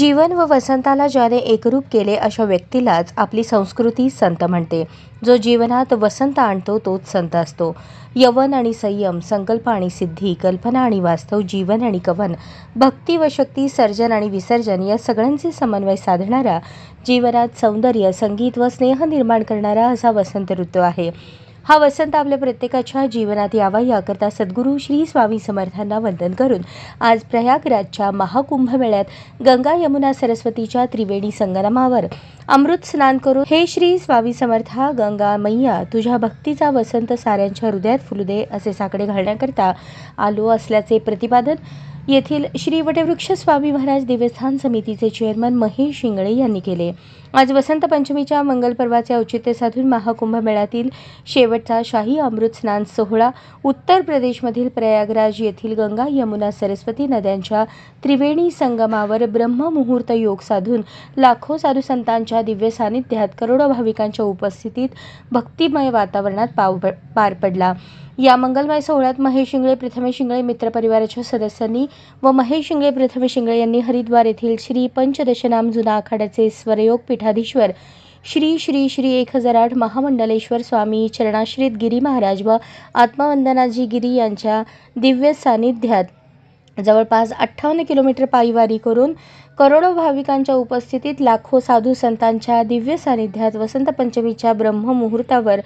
जीवन व वसंताला ज्याने एकरूप केले अशा व्यक्तीलाच आपली संस्कृती संत म्हणते. जो जीवनात वसंत आणतो तोच संत असतो. यवन आणि संयम, संकल्प आणि सिद्धी, कल्पना आणि वास्तव, जीवन आणि कवन, भक्ती व शक्ती, सर्जन आणि विसर्जन या सगळ्यांचे समन्वय साधणारा, जीवनात सौंदर्य, संगीत व स्नेह निर्माण करणारा असा वसंत ऋतू आहे. हा वसंत आपल्या प्रत्येकाच्या जीवनात यावा याकरता सद्गुरू श्री स्वामी समर्थांना वंदन करून आज प्रयागराजच्या महाकुंभमेळ्यात गंगा यमुना सरस्वतीच्या त्रिवेणी संगमावर अमृत स्नान करून हे श्री स्वामी समर्था गंगा मैया तुझ्या भक्तीचा वसंत साऱ्यांच्या हृदयात फुलू दे असे साकडे घालण्याकरता आलो असल्याचे प्रतिपादन येथील श्री वटवृक्ष स्वामी महाराज देवस्थान समितीचे चेअरमन महेश शिंगळे यांनी केले. आज वसंत पंचमीच्या मंगल पर्वाचे औचित्य साधून महाकुंभमेळ्यातील शेवटचा शाही अमृत स्नान सोहळा उत्तर प्रदेशमधील प्रयागराज येथील गंगा यमुना सरस्वती नद्यांच्या त्रिवेणी संगमावर ब्रह्ममुहूर्त योग साधून लाखो साधू संतांच्या दिव्य सानिध्यात करोडो भाविकांच्या उपस्थितीत भक्तिमय वातावरणात पार पडला. या मंगलमय सोहळ्यात महेश शिंगळे प्रथमेश शिंगळे मित्र परिवाराच्या सदस्यांनी व महेश शिंगळे प्रथमेश शिंगळे यांनी हरिद्वार येथील श्री पंचदशनाम जुना आखाड्याचे स्वरयोग पीठाधीश्वर श्री श्री श्री 1008 महामंडलेश्वर स्वामी चरणाश्रित गिरी महाराज व आत्मवंदनाजी गिरी यांच्या दिव्य सानिध्यात जवळपास 58 किलोमीटर पायीवारी करून करोडो भाविकांच्या उपस्थितीत लाखो साधू संतांच्या दिव्य सानिध्यात वसंत पंचमीच्या ब्रह्ममुहूर्तावर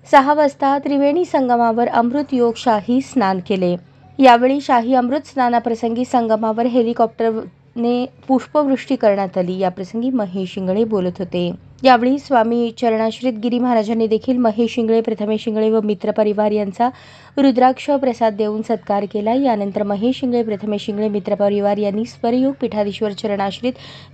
6 वाजता त्रिवेणी संगमावर अमृत योग शाही स्नान केले. यावेळी शाही अमृत स्नानाप्रसंगी संगमावर हेलिकॉप्टरने पुष्पवृष्टी करण्यात आली. याप्रसंगी महेश शिंगळे बोलत होते. यावेळी स्वामी चरणाश्रित गिरी महाराजांनी देखील महेश शिंगळे प्रथमेश शिंगळे व मित्र परिवार यांचा रुद्राक्ष प्रसाद देऊन सत्कार केला. यानंतर महेश शिंगळे प्रथमेश शिंगळे मित्र परिवार यांनी स्वरयोग पीठाधीश्वर चरणाश्रित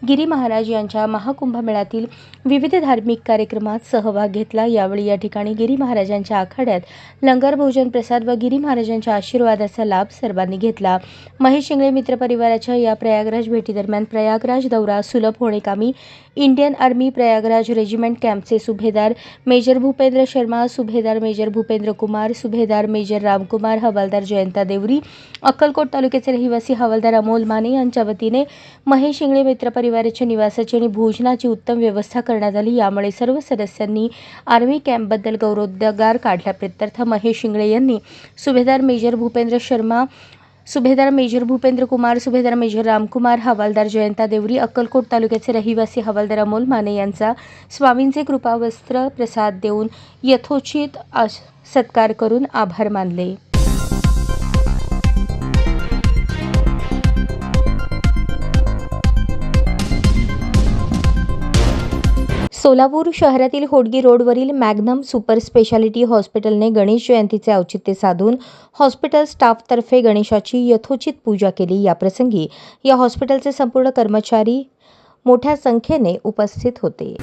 गिरी महाराज यांच्या महाकुंभमेळ्यातील विविध धार्मिक कार्यक्रमात सहभाग घेतला. यावेळी या ठिकाणी गिरी महाराजांच्या आखाड्यात लंगर भोजन प्रसाद व गिरी महाराजांच्या आशीर्वादाचा लाभ सर्वांनी घेतला. महेश शिंगळे मित्र परिवाराच्या या प्रयागराज भेटीदरम्यान प्रयागराज दौरा सुलभ होणेकामी इंडियन आर्मी प्रयागराज रेजिमेंट कॅम्पचे सुभेदार मेजर भूपेंद्र शर्मा, सुभेदार मेजर भूपेंद्र कुमार, सुभेदार मेजर रामकुमार, हवालदार जयंता देवरी, अक्कलकोट तालुक्याचे रहिवासी हवालदार अमोल माने यांच्या वतीने महेश शिंगळे मित्र परिवाराच्या निवासाची आणि भोजनाची उत्तम व्यवस्था करण्यात आली. यामुळे सर्व सदस्यांनी आर्मी कॅम्पबद्दल गौरवोद्गार काढला. प्रित्यर्थ महेश शिंगळे यांनी सुभेदार मेजर भूपेंद्र शर्मा, सुभेदार मेजर भूपेंद्र कुमार, सुभेदार मेजर रामकुमार, हवालदार जयंता देवरी, अक्कलकोट तालुक्याचे रहिवासी हवालदार अमोल माने यांचा स्वामींचे कृपावस्त्र प्रसाद देऊन यथोचित सत्कार करून आभार मानले. सोलापूर शहरातील होडगी रोडवरील मॅग्नम सुपर स्पेशालिटी हॉस्पिटलने गणेश जयंतीचे औचित्य साधून हॉस्पिटल स्टाफतर्फे गणेशाची यथोचित पूजा केली. याप्रसंगी या हॉस्पिटलचे संपूर्ण कर्मचारी मोठ्या संख्येने उपस्थित होते.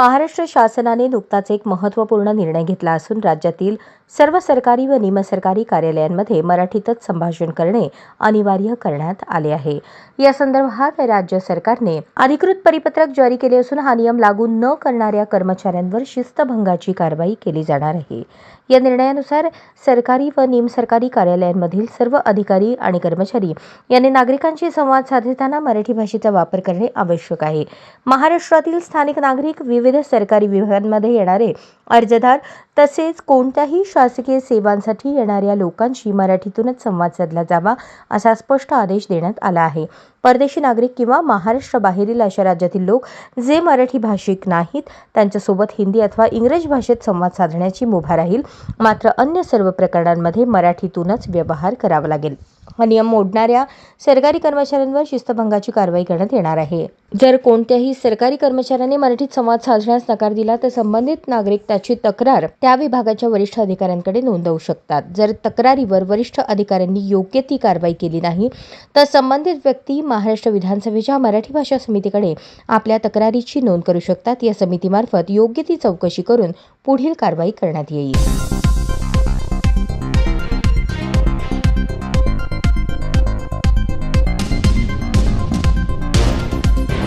महाराष्ट्र शासनाने नुकताच एक महत्त्वपूर्ण निर्णय घेतला असून राज्यातील सर्व सरकारी व निमसरकारी कार्यालयांमध्ये मराठीतच संभाषण करणे अनिवार्य करण्यात आले आहे. या संदर्भात राज्य सरकारने अधिकृत परिपत्रक जारी केले असून हा नियम लागू न करणाऱ्या कर्मचाऱ्यांवर शिस्तभंगाची कारवाई केली जाणार आहे. या निर्णयानुसार सरकारी व निमसरकारी कार्यालयांमधील सर्व अधिकारी आणि कर्मचारी यांनी नागरिकांशी संवाद साधताना मराठी भाषेचा वापर करणे आवश्यक आहे. महाराष्ट्रातील स्थानिक नागरिक, विविध सरकारी विभागांमध्ये येणारे अर्जदार तसेच कोणत्याही शासकीय सेवांसाठी येणाऱ्या लोकांशी मराठीतूनच संवाद साधला जावा असा स्पष्ट आदेश देण्यात आला आहे. परदेशी नागरिक किंवा महाराष्ट्राबाहेरील अशा राज्यातील लोक जे मराठी भाषिक नाहीत त्यांच्यासोबत हिंदी अथवा इंग्रजी भाषेत संवाद साधण्याची मुभा राहील. मात्र अन्य सर्व प्रकरणांमध्ये मराठीतूनच व्यवहार करावा लागेल. हा नियम मोडणाऱ्या सरकारी कर्मचाऱ्यांवर शिस्तभंगाची कारवाई करण्यात येणार आहे. जर कोणत्याही सरकारी कर्मचाऱ्याने मराठीत संवाद साधण्यास नकार दिला तर संबंधित नागरिक त्याची तक्रार त्या विभागाच्या वरिष्ठ अधिकाऱ्यांकडे नोंदवू शकतात. जर तक्रारीवर वरिष्ठ अधिकाऱ्यांनी योग्य ती कारवाई केली नाही तर संबंधित व्यक्ती महाराष्ट्र विधानसभेच्या मराठी भाषा समितीकडे आपल्या तक्रारीची नोंद करू शकतात. या समितीमार्फत योग्य ती चौकशी करून पुढील कारवाई करण्यात येईल.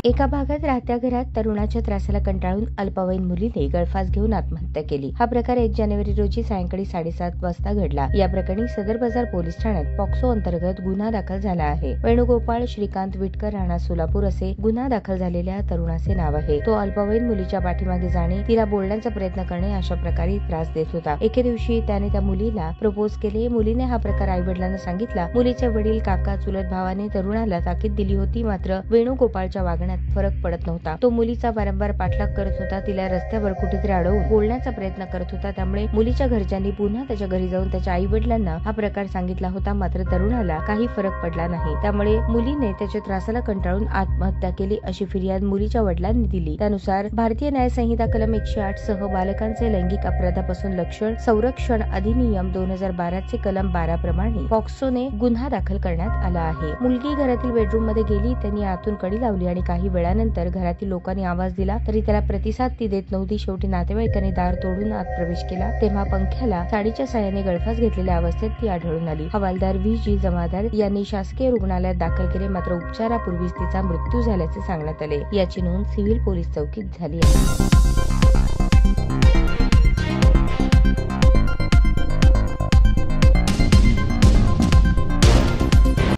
एका भागात राहत्या घरात तरुणाच्या त्रासाला कंटाळून अल्पवयीन मुलीने गळफास घेऊन आत्महत्या केली. हा प्रकार 1 जानेवारी रोजी सायंकाळी 7:30 वाजता घडला. या प्रकरणी सदर बाजार पोलीस ठाण्यात पॉक्सो अंतर्गत गुन्हा दाखल झाला आहे. वेणुगोपाळ श्रीकांत विटकर, राणा सोलापूर असे गुन्हा दाखल झालेल्या तरुणाचे नाव आहे. तो अल्पवयीन मुलीच्या पाठीमागे जाणे, तिला बोलण्याचा प्रयत्न करणे अशा प्रकारे त्रास देत होता. एके दिवशी त्याने त्या मुलीला प्रपोज केले. मुलीने हा प्रकार आई-वडिलांना सांगितला. मुलीचे वडील, काका, चुलत भावाने तरुणाला ताकीद दिली होती. मात्र वेणुगोपाळच्या वागण्यात फरक पडत नव्हता. तो मुलीचा वारंवार पाठलाग करत होता. तिला रस्त्यावर कुठेतरी अडवून बोलण्याचा प्रयत्न करत होता. त्यामुळे मुलीच्या घरच्यांनी पुन्हा त्याच्या घरी जाऊन त्याच्या आई वडिलांना हा प्रकार सांगितला होता. मात्र तरुणाला काही फरक पडला नाही. त्यामुळे मुलीने त्याच्या त्रासाला कंटाळून आत्महत्या केली अशी फिर्याद मुलीच्या वडिलांनी दिली. त्यानुसार भारतीय न्याय संहिता कलम 108 सह बालकांचे लैंगिक अपराधापासून लक्षण संरक्षण अधिनियम 2012 चे कलम 12 प्रमाणे पॉक्सोने गुन्हा दाखल करण्यात आला आहे. मुलगी घरातील बेडरूम मध्ये गेली. त्यांनी आतून कडी लावली आणि काही वेळानंतर घरातील लोकांनी आवाज दिला तरी त्याला प्रतिसाद ती देत नव्हती. शेवटी नातेवाईकांनी दार तोडून आत प्रवेश केला. तेव्हा पंख्याला साडीच्या साहाय्याने गळफास घेतलेल्या अवस्थेत ती आढळून आली. हवालदार VG जमादार यांनी शासकीय रुग्णालयात दाखल केले. मात्र उपचारापूर्वीच तिचा मृत्यू झाल्याचे सांगण्यात आले. याची नोंद सिव्हिल पोलीस चौकीत झाली आहे.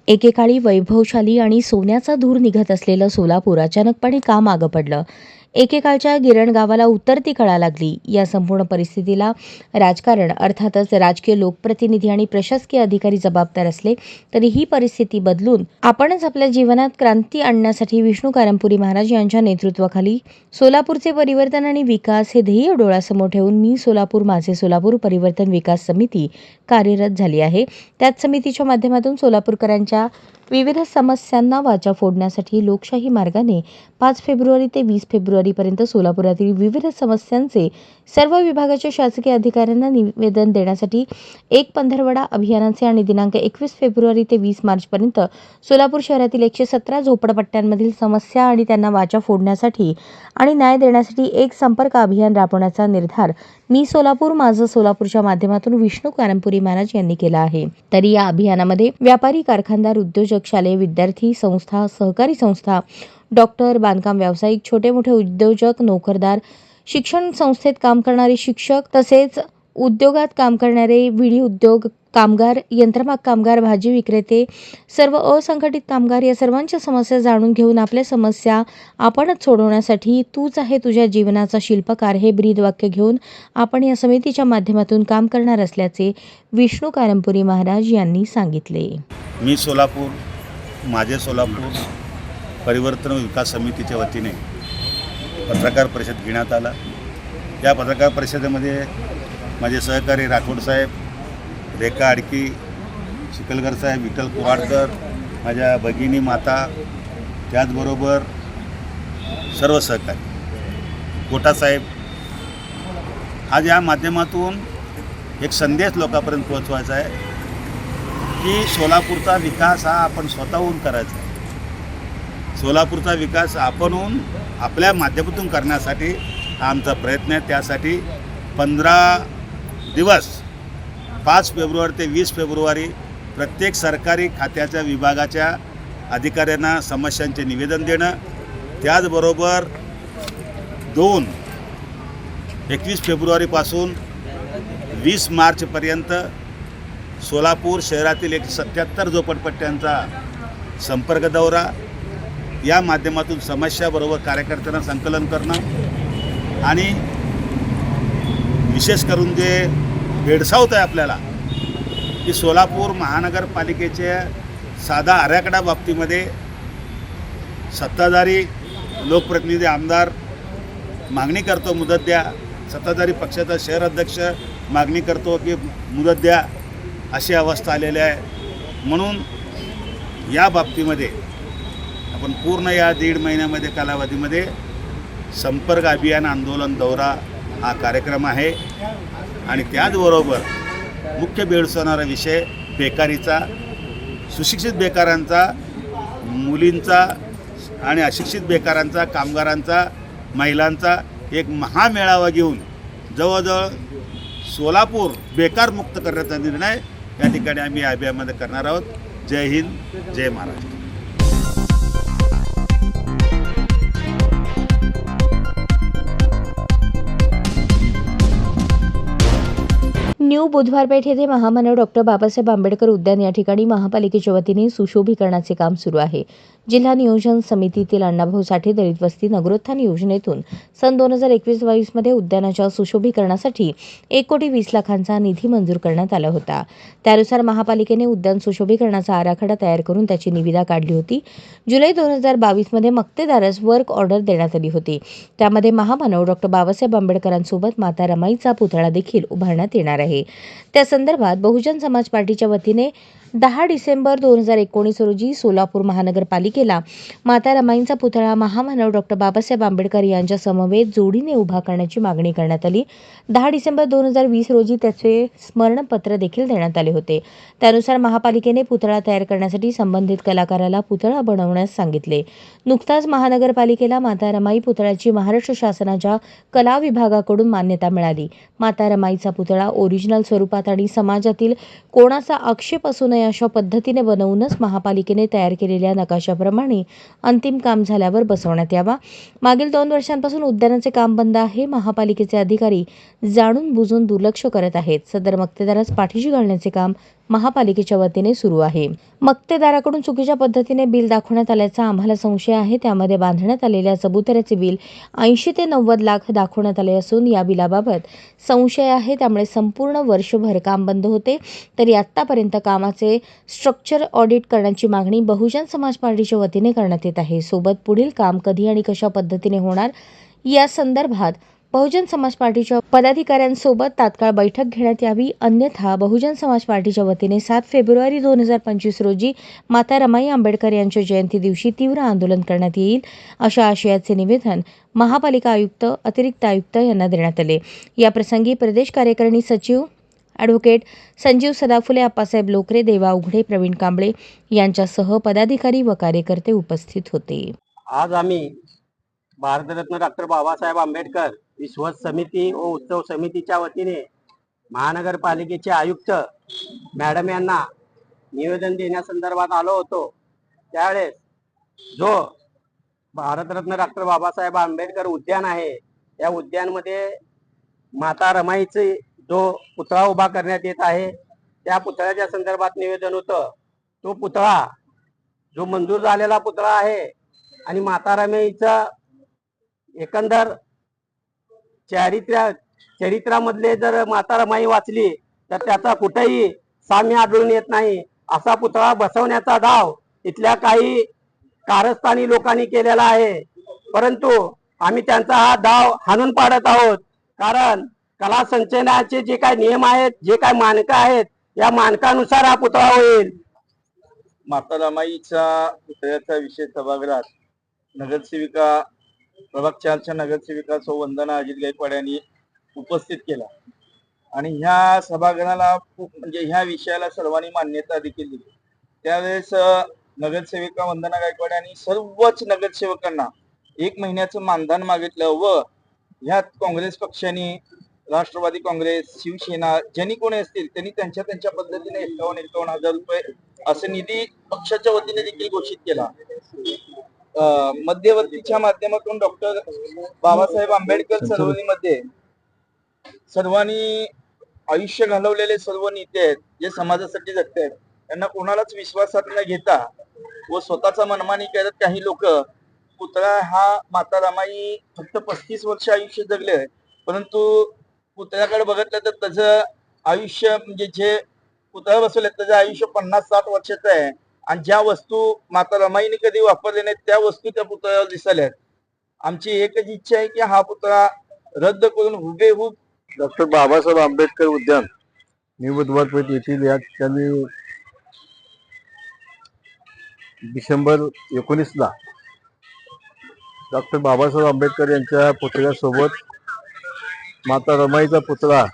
एकेकाळी वैभवशाली आणि सोन्याचा धूर निघत असलेलं सोलापूर अचानकपणे का मागं पडलं? एकेकाळच्या गिरण गावाला उतरती कळा लागली. या संपूर्ण परिस्थितीला राजकारण अर्थातच राजकीय लोकप्रतिनिधी आणि प्रशासकीय अधिकारी जबाबदार असले तरी ही परिस्थिती बदलून आपणच आपल्या जीवनात क्रांती आणण्यासाठी विष्णू कारंपुरी महाराज यांच्या नेतृत्वाखाली सोलापूरचे परिवर्तन आणि विकास हे ध्येय डोळ्यासमोर ठेवून मी सोलापूर माझे सोलापूर परिवर्तन विकास समिती कार्यरत झाली आहे. त्याच समितीच्या माध्यमातून सोलापूरकरांच्या विविध समस्यांना वाचा फोडण्यासाठी लोकशाही मार्गाने 5 फेब्रुवारी ते 20 फेब्रुवारीपर्यंत सोलापुरातील विविध समस्यांचे सर्व विभागाच्या शासकीय अधिकाऱ्यांना निवेदन देण्यासाठी एक पंधरवडा अभियानाचे आणि दिनांक 21 फेब्रुवारी ते 20 मार्चपर्यंत सोलापूर शहरातील 117 झोपडपट्ट्यांमधील समस्या आणि त्यांना वाचा फोडण्यासाठी आणि न्याय देण्यासाठी एक संपर्क अभियान राबवण्याचा निर्धार मी सोलापूर माझं सोलापूरच्या माध्यमातून विष्णू कारंपुरी महाराज यांनी केला आहे. तरी या अभियानामध्ये व्यापारी, कारखानदार, उद्योजक, शालेय विद्यार्थी संस्था, सहकारी संस्था, डॉक्टर, बांधकाम व्यावसायिक, छोटे मोठे उद्योजक, नोकरदार, शिक्षण संस्थेत काम करणारे शिक्षक तसेच उद्योगात काम करणारे विडी उद्योग कामगार, यंत्रमाग कामगार, भाजी विक्रेते, सर्व असंघटित कामगार या सर्वांच्या समस्या जाणून घेऊन आपल्या समस्या आपणच सोडवण्यासाठी तूच आहे तुझ्या जीवनाचा शिल्पकार हे ब्रीदवाक्य घेऊन आपण या समितीच्या माध्यमातून काम करणार असल्याचे विष्णू कारंपुरी महाराज यांनी सांगितले. मी सोलापूर माझे सोलापूर परिवर्तन विकास समितीच्या वतीने पत्रकार परिषद घेण्यात आला. या पत्रकार परिषदेमध्ये माझे सहकारी राठोड साहेब, रेखा आडकी, चिखलकर साहेब, विठ्ठल कुवाडकर, माझ्या भगिनी माता, त्याचबरोबर सर्व सहकारी, कोटा साहेब, आज या माध्यमातून एक संदेश लोकांपर्यंत पोहोचवायचा आहे की सोलापूरचा विकास हा आपण स्वतःहून करायचा आहे. सोलापूरचा विकास आपणहून आपल्या माध्यमातून करण्यासाठी हा आमचा प्रयत्न आहे. त्यासाठी 15 दिवस 5 फेब्रुवारी ते 20 फेब्रुवारी प्रत्येक सरकारी खात्याच्या विभागाच्या अधिकाऱ्यांना समस्यांचे निवेदन देणं, त्याचबरोबर 21 फेब्रुवारीपासून 20 मार्चपर्यंत सोलापूर शहरातील 177 झोपडपट्ट्यांचा संपर्क दौरा, या माध्यमातून समस्याबरोबर कार्यकर्त्यांना संकलन करणं आणि विशेष करून जे भेडसावत आहे आपल्याला की सोलापूर महानगरपालिकेच्या साधा आराखडा बाबतीमध्ये सत्ताधारी लोकप्रतिनिधी आमदार मागणी करतो मुदत द्या, सत्ताधारी पक्षाचा शहर अध्यक्ष मागणी करतो की मुदत द्या, अशी अवस्था आलेली आहे. म्हणून या बाबतीमध्ये आपण पूर्ण या 1.5 महिन्यामध्ये कालावधीमध्ये संपर्क अभियान आंदोलन दौरा हा कार्यक्रम आहे. आणि त्याचबरोबर मुख्य भेडसावणारा विषय बेकारीचा, सुशिक्षित बेकारांचा, मुलींचा आणि अशिक्षित बेकारांचा, कामगारांचा, महिलांचा एक महामेळावा घेऊन जवळजवळ सोलापूर बेकारमुक्त करण्याचा निर्णय या ठिकाणी आम्ही या अभियानामध्ये करणार आहोत. जय हिंद, जय महाराष्ट्र. न्यू बुधवारपेठ येथे महामानव डॉक्टर बाबासाहेब आंबेडकर उद्यान या ठिकाणी महापालिकेच्या वतीने सुशोभीकरणाचे काम सुरू आहे. जिल्हा नियोजन समितीतील अण्णाभाऊ साठे दलित वस्ती नगरोत्थान योजनेतून सन 2021-22 मध्ये उद्यानाच्या सुशोभीकरणासाठी 1,20,00,000चा निधी मंजूर करण्यात आला होता. त्यानुसार महापालिकेने उद्यान सुशोभीकरणाचा आराखडा तयार करून त्याची निविदा काढली होती. जुलै 2022 मध्ये मक्तेदारास वर्क ऑर्डर देण्यात आली होती. त्यामध्ये महामानव डॉक्टर बाबासाहेब आंबेडकरांसोबत माता रमाईचा पुतळा देखील उभारण्यात येणार आहे. त्या संदर्भात बहुजन समाज पार्टीच्या वतीने 10 डिसेंबर 2019 रोजी सोलापूर महानगरपालिकेला माता रमाईंचा पुतळा महामानव डॉक्टर बाबासाहेब आंबेडकर यांच्या समवेत जोडीने उभा करण्याची मागणी करण्यात आली. 10 डिसेंबर 2020 रोजी त्याचे स्मरणपत्र देखील देण्यात आले होते. त्यानुसार महापालिकेने पुतळा तयार करण्यासाठी संबंधित कलाकाराला पुतळा बनवण्यास सांगितले. नुकताच महानगरपालिकेला माता रमाई पुतळ्याची महाराष्ट्र शासनाच्या कला विभागाकडून मान्यता मिळाली. माता रमाईचा पुतळा ओरिजिनल स्वरूपात आणि समाजातील कोणाचा आक्षेप असू नये अशा पद्धतीने बनवूनच महापालिकेने तयार केलेल्या नकाशाप्रमाणे अंतिम काम झाल्यावर बसवण्यात यावा. मागील 2 वर्षांपासून उद्यानाचे काम बंद आहे. महापालिकेचे अधिकारी जाणून बुजून दुर्लक्ष करत आहेत. सदर मक्तेदारास पाठीशी घालण्याचे काम महापालिकेच्या वतीने सुरू आहे. मक्तेदाराकडून चुकीच्या पद्धतीने बिल दाखवण्यात आल्याचा आम्हाला संशय आहे. त्यामध्ये बांधण्यात आलेल्या चबुतऱ्याचे बिल 80 ते 90 लाख दाखवण्यात आले असून या बिलाबाबत संशय आहे. त्यामुळे संपूर्ण वर्षभर काम बंद होते. तरी आतापर्यंत कामाचे स्ट्रक्चर ऑडिट करण्याची मागणी बहुजन समाज पार्टीच्या वतीने करण्यात येत आहे. सोबत पुढील काम कधी आणि कशा पद्धतीने होणार या संदर्भात बहुजन समाज पार्टीच्या पदाधिकाऱ्यांसोबत तात्काळ बैठक घेण्यात यावी. अन्यथा बहुजन समाज पार्टीच्या वतीने 7 फेब्रुवारी 2025 रोजी माता रमाई आंबेडकर यांच्या जयंती दिवशी तीव्र आंदोलन करण्यात येईल, अशा आशयाचे निवेदन महापालिका आयुक्त, अतिरिक्त आयुक्त यांना देण्यात आले. याप्रसंगी प्रदेश कार्यकारिणी सचिव ॲडव्होकेट संजीव सदाफुले, आप्पासाहेब लोकरे, देवा उघडे, प्रवीण कांबळे यांच्यासह पदाधिकारी व कार्यकर्ते उपस्थित होते. आज आम्ही भारतरत्न डॉक्टर बाबासाहेब आंबेडकर विश्वास समिती व उत्सव समितीच्या वतीने महानगरपालिकेचे आयुक्त मॅडम यांना निवेदन देण्यासंदर्भात आलो होतो. त्यावेळेस जो भारतरत्न डॉक्टर बाबासाहेब आंबेडकर उद्यान आहे, या उद्यानमध्ये माता रमाईचे जो पुतळा उभा करण्यात येत आहे, त्या पुतळ्याच्या संदर्भात निवेदन होतं. तो पुतळा जो मंजूर झालेला पुतळा आहे आणि माता रमाईचा एकंदर चरित्रामधले जर माता रमाई वाचली तर त्याचा कुठेही साम्य आढळून येत नाही. असा पुतळा बसवण्याचा डाव इथल्या काही कारस्थानी लोकांनी केलेला आहे. परंतु आम्ही त्यांचा हा डाव हाणून पाडत आहोत. कारण कला संचलनाचे जे काही नियम आहेत, जे काही मानकं आहेत, या मानकानुसार हा पुतळा होईल. माता रमाईचा पुतळ्याचा विषय सभागृहात नगरसेविका प्रभाग 4च्या नगरसेविका सौ वंदना अजित गायकवाड यांनी उपस्थित केला आणि ह्या सभागृहाला म्हणजे ह्या विषयाला सर्वांनी मान्यता देखील दिली. त्यावेळेस नगरसेविका वंदना गायकवाड यांनी सर्वच नगरसेवकांना 1 महिन्याचं मानधन मागितलं व ह्यात काँग्रेस पक्षाने, राष्ट्रवादी काँग्रेस, शिवसेना ज्यांनी कोणी असतील त्यांनी त्यांच्या त्यांच्या पद्धतीने 51,000 रुपये असं निधी पक्षाच्या वतीने देखील घोषित केला. मध्यवर्तीच्या माध्यमातून डॉक्टर बाबासाहेब आंबेडकर चळवळीमध्ये सर्वांनी आयुष्य घालवलेले सर्व नेते आहेत जे समाजासाठी जगत आहेत, त्यांना कोणालाच विश्वासात न घेता व स्वतःचा मनमानी करत काही लोक पुतळा हा माता रमाई फक्त 35 वर्ष आयुष्य जगले, परंतु पुतळ्याकडे बघितलं तर त्याचं आयुष्य म्हणजे जे पुतळा बसवले त्याचं आयुष्य 50-60 वर्षाचं आहे आणि ज्या वस्तू माता रमाईने कधी वापरले नाहीत त्या वस्तू त्या पुतळ्यावर दिसल्या. आमची एकच इच्छा आहे की हा पुतळा रद्द करून हुबेहूब डॉक्टर बाबासाहेब आंबेडकर उद्यान न्यू बुधवारपेठ येथील या ठिकाणी डिसेंबर 19ला डॉक्टर बाबासाहेब आंबेडकर यांच्या पुतळ्यासोबत माता रमाईचा पुतळा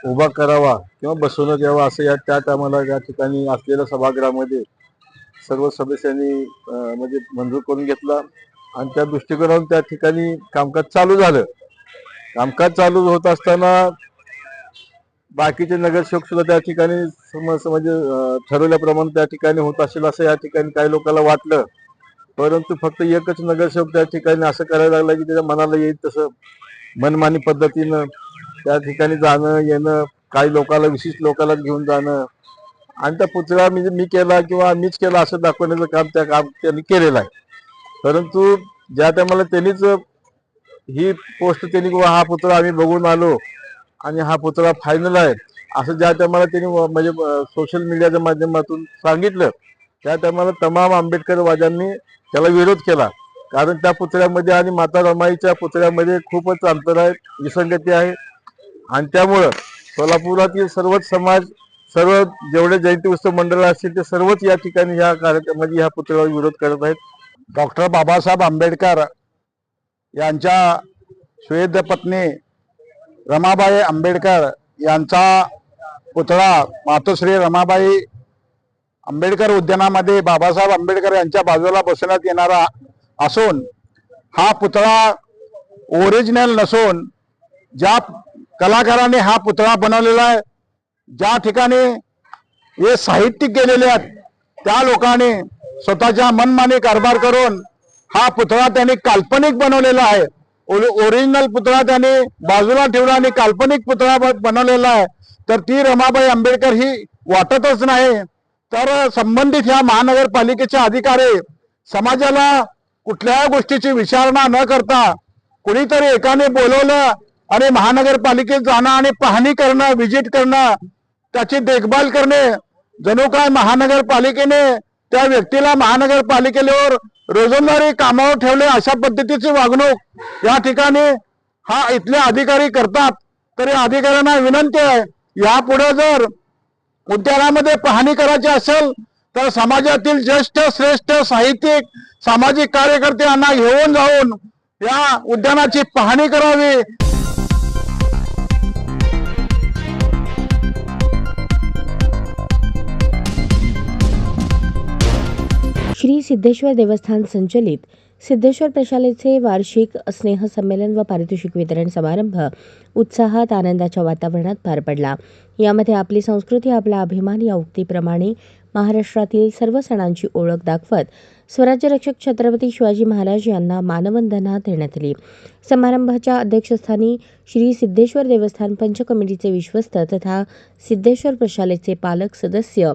उभा करावा किंवा बसवण्यात यावा असं त्या टायमाला या ठिकाणी असलेल्या सभागृहामध्ये सर्व सदस्यांनी म्हणजे मंजूर करून घेतला आणि त्या दृष्टिकोनातून त्या ठिकाणी कामकाज चालू झालं. कामकाज चालू होत असताना बाकीचे नगरसेवक सुद्धा त्या ठिकाणी म्हणजे ठरवल्याप्रमाणे त्या ठिकाणी होत असेल असं या ठिकाणी काही लोकांना वाटलं, परंतु फक्त एकच नगरसेवक त्या ठिकाणी असं करायला लागला की त्याच्या मनाला येईल तसं मनमानी पद्धतीनं त्या ठिकाणी जाणं येणं, काही लोकांना विशिष्ट लोकांना घेऊन जाणं आणि त्या पुतळा मी केला किंवा मीच केला असं दाखवण्याचं काम त्यांनी केलेलं आहे. परंतु ज्या टायमाला त्यांनीच ही पोस्ट त्यांनी हा पुतळा आम्ही बघून आलो आणि हा पुतळा फायनल आहे असं ज्या टायमाला त्यांनी म्हणजे सोशल मीडियाच्या माध्यमातून सांगितलं, त्या टायमाला तमाम आंबेडकरवाद्यांनी त्याला विरोध केला. कारण त्या पुतळ्यामध्ये आणि माता रमाईच्या पुतळ्यामध्ये खूपच अंतर आहे, विसंगती आहे आणि त्यामुळं सोलापुरातील सर्वच समाज, सर्व जेवढे जयंती उत्सव मंडळ असतील ते सर्वच या ठिकाणी ह्या कार्यक्रमामध्ये ह्या पुतळ्यावर विरोध करत आहेत. डॉक्टर बाबासाहेब आंबेडकर यांच्या सुवेद्य पत्नी रमाबाई आंबेडकर यांचा पुतळा मातोश्री रमाबाई आंबेडकर उद्यानामध्ये बाबासाहेब आंबेडकर यांच्या बाजूला बसवण्यात येणारा असून हा पुतळा ओरिजिनल नसून ज्या कलाकाराने हा पुतळा बनवलेला आहे, ज्या ठिकाणी हे साहित्यिक गेलेले आहेत त्या लोकांनी स्वतःच्या मनमानी कारभार करून हा पुतळा त्यांनी काल्पनिक बनवलेला आहे. ओरिजिनल पुतळा त्यांनी बाजूला ठेवला आणि काल्पनिक पुतळा बनवलेला आहे. तर ती रमाबाई आंबेडकर ही वाटतच नाही. तर संबंधित ह्या महानगरपालिकेचे अधिकारी समाजाला कुठल्याही गोष्टीची विचारणा न करता कुणीतरी एकाने बोलवलं आणि महानगरपालिकेत जाणं आणि पाहणी करणं, व्हिजिट करणं, त्याची देखभाल करणे, जणू काय महानगरपालिकेने त्या व्यक्तीला महानगरपालिकेवर रोजंदारी कामावर ठेवले अशा पद्धतीची वागणूक या ठिकाणी हा इथले अधिकारी करतात. तर या अधिकाऱ्यांना विनंती आहे, यापुढे जर उद्यानामध्ये पाहणी करायची असेल तर समाजातील ज्येष्ठ श्रेष्ठ साहित्यिक सामाजिक कार्यकर्ते यांना घेऊन जाऊन या उद्यानाची पाहणी करावी. श्री सिद्धेश्वर देवस्थान संचलित सिद्धेश्वर प्रशालेचे वार्षिक स्नेहसंमेलन व पारितोषिक वितरण समारंभ उत्साहात आनंदाच्या वातावरणात पार पडला. यामध्ये आपली संस्कृती आपला अभिमान या उक्तीप्रमाणे महाराष्ट्रातील सर्व सणांची ओळख दाखवत स्वराज्य रक्षक छत्रपती शिवाजी महाराज यांना मानवंदना देण्यात आली. समारंभाच्या अध्यक्षस्थानी श्री सिद्धेश्वर देवस्थान पंच कमिटीचे विश्वस्त तथा सिद्धेश्वर प्रशालेचे पालक सदस्य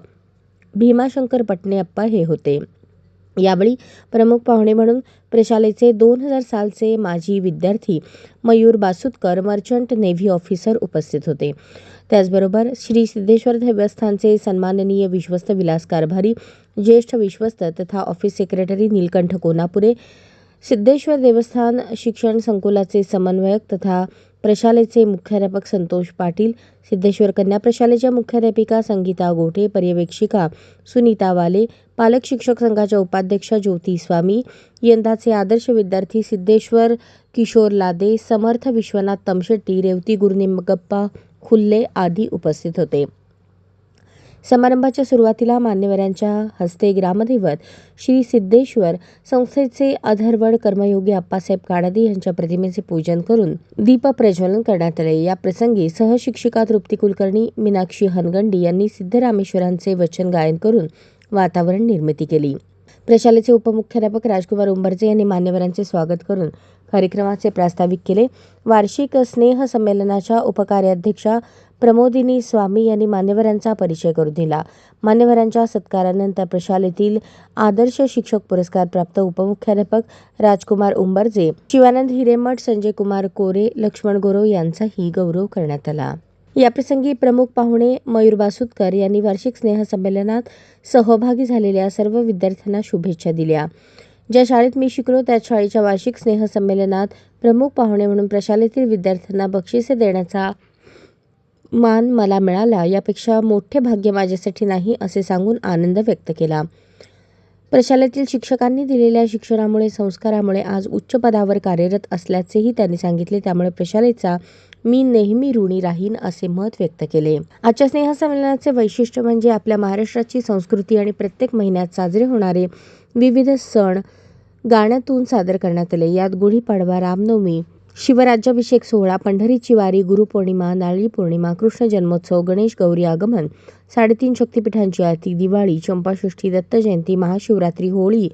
भीमाशंकर पटणे हे होते. यावेळी प्रमुख पाहुणे म्हणून प्रशालेचे 2000 सालचे माजी विद्यार्थी मयूर बासुतकर मर्चंट नेव्ही ऑफिसर उपस्थित होते. त्याचबरोबर श्री सिद्धेश्वर देवस्थानचे सन्माननीय विश्वस्त विलास कारभारी, ज्येष्ठ विश्वस्त तथा ऑफिस सेक्रेटरी नीलकंठ कोनापुरे, सिद्धेश्वर देवस्थान शिक्षण संकुलाचे समन्वयक तथा प्रशालेचे मुख्याध्यापक संतोष पाटील, सिद्धेश्वर कन्या प्रशालेच्या मुख्याध्यापिका संगीता गोठे, पर्यवेक्षिका सुनीता वाले, पालक शिक्षक संघाच्या उपाध्यक्षा ज्योती स्वामी, यंदाचे आदर्श विद्यार्थी सिद्धेश्वर किशोर लादे, समर्थ विश्वनाथ तमशेट्टी, रेवती गुरुनिमगप्पा खुल्ले आदी उपस्थित होते. समारंभाच्या सुरुवातीला मान्यवरांच्या हस्ते ग्रामदैवत श्री सिद्धेश्वर संस्थेचे अधर्वण कर्मयोगी अप्पासाहेब काडादी यांच्या प्रतिमेचे पूजन करून दीप प्रज्वलन करण्यात आले. या प्रसंगी सहशिक्षिका तृप्ती कुलकर्णी, मीनाक्षी हनगंडी यांनी सिद्धरामेश्वरांचे वचन गायन करून वातावरण निर्मिती केली. प्रशालेचे उपमुख्याध्यापक राजकुमार उंबरजे यांनी मान्यवरांचे स्वागत करून कार्यक्रमाचे प्रास्ताविक केले. वार्षिक स्नेह संमेलनाच्या उपकार्याध्यक्षा प्रमोदिनी स्वामी यांनी मान्यवरांचा परिचय करून दिला. मान्यवरांच्या सत्कारानंतर प्रशालेतील आदर्श शिक्षक पुरस्कार प्राप्त उपमुख्याध्यापक राजकुमार उंबरजे, शिवानंद हिरेमठ, संजय कुमार कोरे, लक्ष्मण गोरो यांचाही गौरव करण्यात आला. याप्रसंगी प्रमुख पाहुणे मयूर बासुदकर यांनी वार्षिक स्नेह संमेलनात सहभागी झालेल्या सर्व विद्यार्थ्यांना शुभेच्छा दिल्या. ज्या शाळेत मी शिकलो त्याच शाळेच्या वार्षिक स्नेह संमेलनात प्रमुख पाहुणे म्हणून प्रशालेतील विद्यार्थ्यांना बक्षिसे देण्याचा मान मला मिळाला, यापेक्षा मोठे भाग्य माझ्यासाठी नाही असे सांगून आनंद व्यक्त केला. प्रशालेतील शिक्षकांनी दिलेल्या शिक्षणामुळे, संस्कारामुळे आज उच्च पदावर कार्यरत असल्याचेही त्यांनी सांगितले. त्यामुळे प्रशालेचा मी नेहमी ऋणी राहीन असे मत व्यक्त केले. आजच्या स्नेह संमेलनाचे वैशिष्ट्य म्हणजे आपल्या महाराष्ट्राची संस्कृती आणि प्रत्येक महिन्यात साजरे होणारे विविध सण गाण्यातून सादर करण्यात आले. यात गुढीपाडवा, रामनवमी, शिवराज्याभिषेक सोहळा, पंढरीची वारी, गुरुपौर्णिमा, नारळी पौर्णिमा, कृष्ण जन्मोत्सव, गणेश गौरी आगमन, 3.5 शक्तिपीठांची आरती, दिवाळी, चंपाषष्ठी, दत्त जयंती, महाशिवरात्री, होळी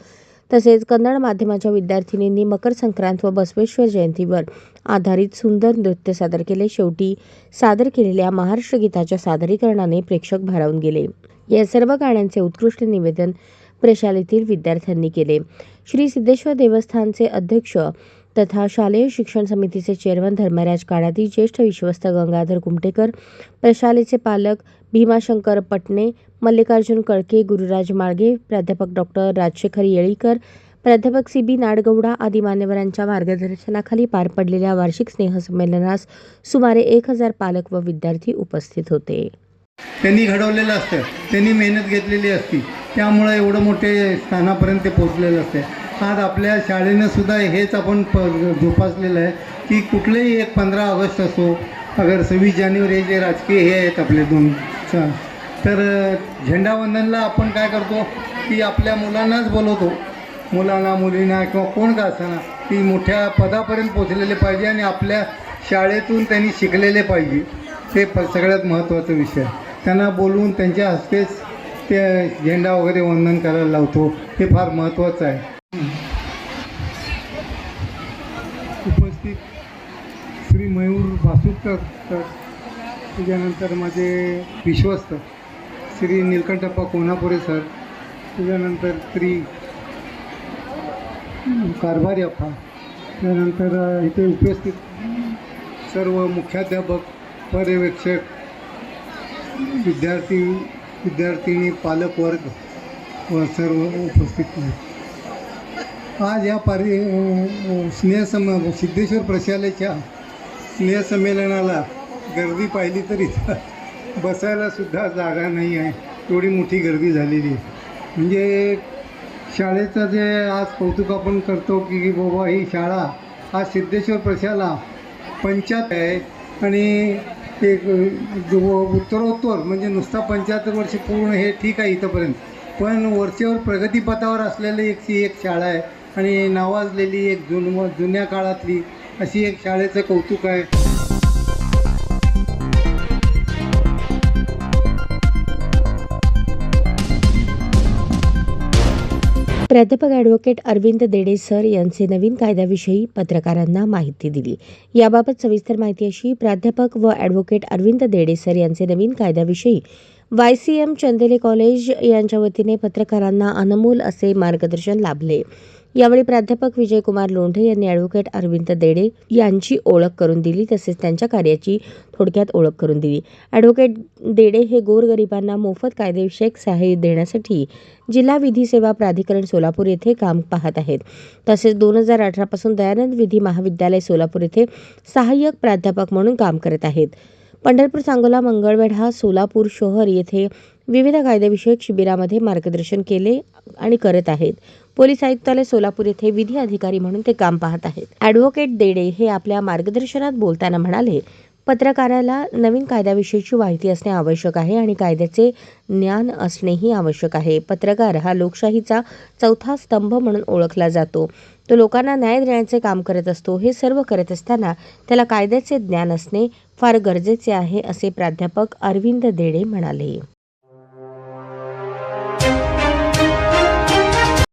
तसेच कन्नड माध्यमाच्या विद्यार्थिनींनी मकर संक्रांत व बसवेश्वर जयंतीवर आधारित सुंदर नृत्य सादर केले. शेवटी सादर केलेल्या महाराष्ट्र गीताच्या सादरीकरणाने प्रेक्षक भारावून गेले. या सर्व गाण्यांचे उत्कृष्ट निवेदन प्रशालेतील विद्यार्थ्यांनी केले. श्री सिद्धेश्वर देवस्थानचे अध्यक्ष तथा शालेय शिक्षण समितीचे चेअरमन धर्मराज काडादी, ज्येष्ठ विश्वस्त गंगाधर कुमटेकर, प्रशालेचे पालक भीमाशंकर पटणे, मल्लिकार्जुन कळके, गुरुराज माळगे, प्राध्यापक डॉक्टर राजशेखर येळीकर, प्राध्यापक CB नाडगौडा आदी मान्यवरांच्या मार्गदर्शनाखाली पार पडलेल्या वार्षिक स्नेह संमेलनास सुमारे 1000 पालक व विद्यार्थी उपस्थित होते. त्यांनी घडवलेलं असतं, त्यांनी मेहनत घेतलेली असती, त्यामुळं एवढं मोठे स्थानापर्यंत ते पोचलेलं असते. आज आपल्या शाळेनं सुद्धा हेच आपण जोपासलेलं आहे की कुठलेही एक 15 ऑगस्ट असो, अगर 26 जानेवारी, हे जे राजकीय हे आहेत आपले दोन तर झेंडावंदनला आपण काय करतो की आपल्या मुलांनाच बोलवतो, मुलांना, मुलींना किंवा कोण का असताना ती मोठ्या पदापर्यंत पोचलेले पाहिजे आणि आपल्या शाळेतून त्यांनी शिकलेले पाहिजे. ते सगळ्यात महत्त्वाचा विषय आहे. त्यांना बोलवून त्यांच्या हस्तेच ते झेंडा वगैरे वंदन करायला लावतो, हे फार महत्त्वाचं आहे. उपस्थित श्री मयूर बासुदकर सर, त्याच्यानंतर माझे विश्वस्त श्री नीलकंठप्पा कोल्हापुरे सर, त्याच्यानंतर श्री कारभारी अप्पा, त्यानंतर इथे उपस्थित सर्व मुख्याध्यापक, पर्यवेक्षक, विद्यार्थिनी, पालकवर्ग व सर्व उपस्थित आहेत. आज या सिद्धेश्वर प्रशालेच्या स्नेहसंमेलनाला गर्दी पाहिली तरी बसायला सुद्धा जागा नाही आहे, एवढी मोठी गर्दी झालेली आहे. म्हणजे शाळेचं जे आज कौतुक आपण करतो की बाबा ही शाळा आज सिद्धेश्वर प्रशाला 75 आहे आणि ते उत्तरोत्तर म्हणजे नुसता 75 वर्ष पूर्ण हे ठीक आहे इथंपर्यंत, पण वरचेवर प्रगतीपथावर असलेली एक शाळा आहे आणि नावाजलेली एक जुन्या काळातली अशी एक शाळेचं कौतुक आहे. प्राध्यापक ॲडव्होकेट अरविंद देडे सर यांचे नवीन कायद्याविषयी पत्रकारांना माहिती दिली. याबाबत सविस्तर माहिती अशी. प्राध्यापक व ॲडव्होकेट अरविंद देडे सर यांचे नवीन कायद्याविषयी YCM चंदेले कॉलेज यांच्या वतीने पत्रकारांना अनमोल असे मार्गदर्शन लाभले. यावेळी प्राध्यापक विजयकुमार लोंढे यांनी ॲडव्होकेट अरविंद देडे यांची ओळख करून दिली, तसेच त्यांच्या कार्याची थोडक्यात ओळख करून दिली. ॲडव्होकेट देडे हे गोरगरिबांना मोफत कायदेविषयक सहाय्य देण्यासाठी जिल्हा विधी सेवा प्राधिकरण सोलापूर येथे काम पाहत आहेत. तसेच 2018 पासून दयानंद विधी महाविद्यालय सोलापूर येथे सहाय्यक प्राध्यापक म्हणून काम करत आहेत. पंढरपूर, सांगोला, मंगळवेढा, सोलापूर शहर येथे विविध कायदेविषयक शिबिरामध्ये मार्गदर्शन केले आणि करत आहेत. पोलीस आयुक्तालय सोलापूर येथे विधी अधिकारी म्हणून ते काम पाहत आहेत. ॲडव्होकेट देडे हे आपल्या मार्गदर्शनात बोलताना म्हणाले, पत्रकाराला नवीन कायद्याविषयीची माहिती असणे आवश्यक आहे आणि कायद्याचे ज्ञान असणेही आवश्यक आहे. पत्रकार हा लोकशाहीचा चौथा स्तंभ म्हणून ओळखला जातो. तो लोकांना न्याय देण्याचे काम करत असतो. हे सर्व करत असताना त्याला कायद्याचे ज्ञान असणे फार गरजेचे आहे, असे प्राध्यापक अरविंद देडे म्हणाले.